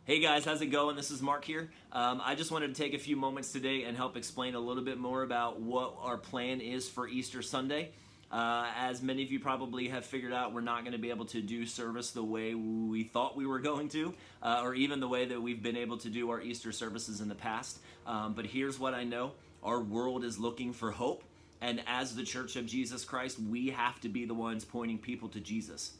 Hey guys, how's it going? This is Mark here. I just wanted to take a few moments today and help explain a little bit more about what our plan is for Easter Sunday. As many of you probably have figured out, we're not going to be able to do service the way we thought we were going to, or even the way that we've been able to do our Easter services in the past. But here's what I know. Our world is looking for hope, and as the Church of Jesus Christ, we have to be the ones pointing people to Jesus.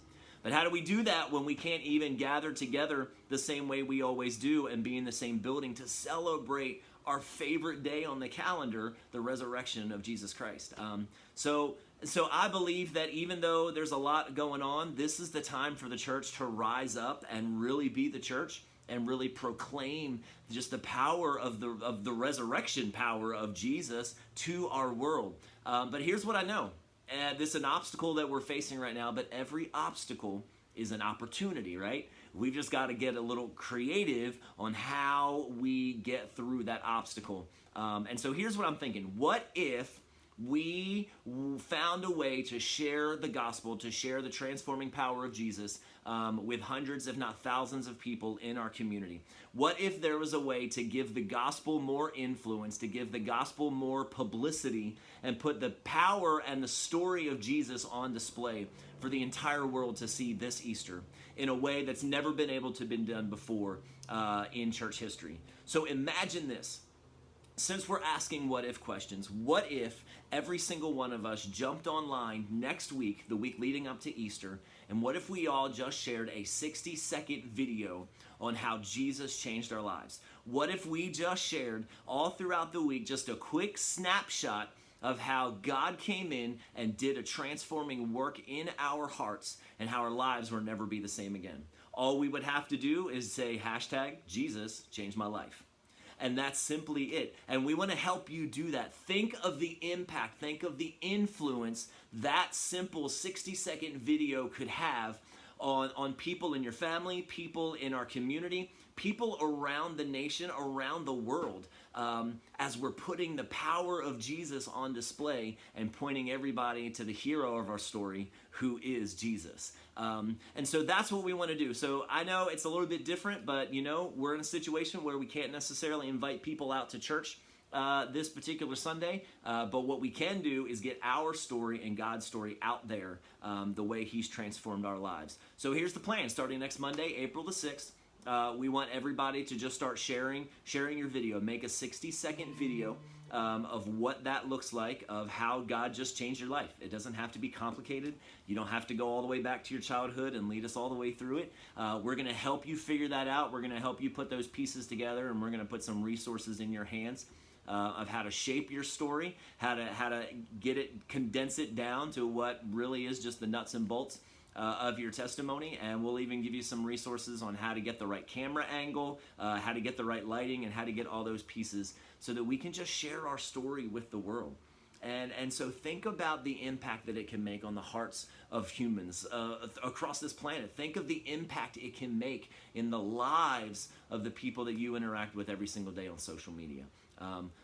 But how do we do that when we can't even gather together the same way we always do and be in the same building to celebrate our favorite day on the calendar, the resurrection of Jesus Christ? So I believe that even though there's a lot going on, this is the time for the church to rise up and really be the church and really proclaim just the power of the resurrection power of Jesus to our world. But here's what I know. This is an obstacle that we're facing right now, but every obstacle is an opportunity, right? We've just got to get a little creative on how we get through that obstacle. And so here's what I'm thinking. What if we found a way to share the gospel, to share the transforming power of Jesus with hundreds, if not thousands of people in our community? What if there was a way to give the gospel more influence, to give the gospel more publicity, and put the power and the story of Jesus on display for the entire world to see this Easter in a way that's never been able to be done before in church history? So imagine this. Since we're asking what if questions, what if every single one of us jumped online next week, the week leading up to Easter, and what if we all just shared a 60-second video on how Jesus changed our lives? What if we just shared all throughout the week just a quick snapshot of how God came in and did a transforming work in our hearts and how our lives will never be the same again? All we would have to do is say #Jesus changed my life. And that's simply it. And we want to help you do that. Think of the impact, think of the influence that simple 60-second video could have on people in your family, people in our community, people around the nation, around the world, as we're putting the power of Jesus on display and pointing everybody to the hero of our story, who is Jesus. And so that's what we want to do. So I know it's a little bit different, but we're in a situation where we can't necessarily invite people out to church this particular Sunday, but what we can do is get our story and God's story out there the way He's transformed our lives. So here's the plan. Starting next Monday, April the 6th, we want everybody to just start sharing your video. Make a 60-second video of what that looks like, of how God just changed your life. It doesn't have to be complicated. You don't have to go all the way back to your childhood and lead us all the way through it. We're going to help you figure that out. We're going to help you put those pieces together, and we're going to put some resources in your hands of how to shape your story, how to get it, condense it down to what really is just the nuts and bolts of your testimony. And we'll even give you some resources on how to get the right camera angle, how to get the right lighting, and how to get all those pieces so that we can just share our story with the world. And so think about the impact that it can make on the hearts of humans across this planet. Think of the impact it can make in the lives of the people that you interact with every single day on social media.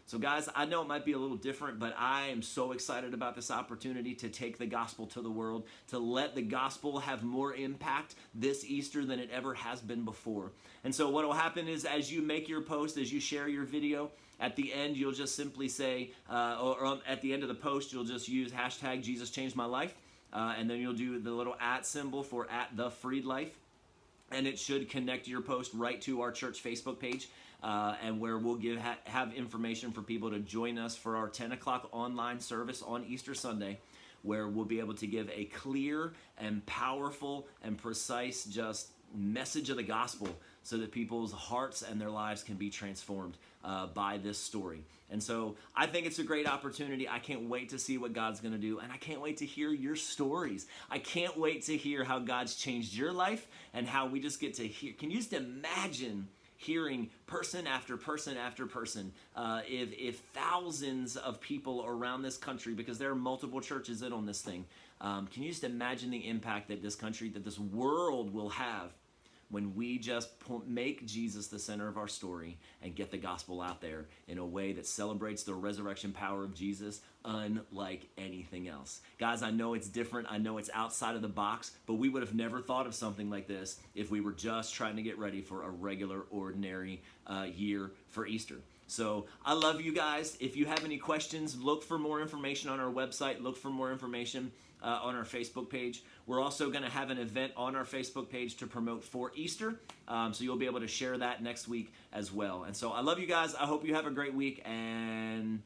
So guys, I know it might be a little different, but I am so excited about this opportunity to take the gospel to the world, to let the gospel have more impact this Easter than it ever has been before. And so what will happen is, as you make your post, as you share your video, at the end you'll just simply say, or at the end of the post you'll just use #Jesus changed my life, and then you'll do the little @ symbol for @thefreedlife. And it should connect your post right to our church Facebook page, and where we'll have information for people to join us for our 10 o'clock online service on Easter Sunday, where we'll be able to give a clear and powerful and precise just message of the gospel so that people's hearts and their lives can be transformed by this story. And so I think it's a great opportunity. I can't wait to see what God's going to do, and I can't wait to hear your stories. I can't wait to hear how God's changed your life and how we just get to hear. Can you just imagine hearing person after person after person, if thousands of people around this country, because there are multiple churches in on this thing, can you just imagine the impact that this country, that this world will have when we just make Jesus the center of our story and get the gospel out there in a way that celebrates the resurrection power of Jesus unlike anything else. Guys, I know it's different. I know it's outside of the box, but we would have never thought of something like this if we were just trying to get ready for a regular, ordinary year for Easter. So I love you guys. If you have any questions, look for more information on our website. Look for more information on our Facebook page. We're also going to have an event on our Facebook page to promote for Easter. So you'll be able to share that next week as well. And so I love you guys. I hope you have a great week, and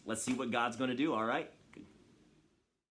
let's see what God's going to do, all right?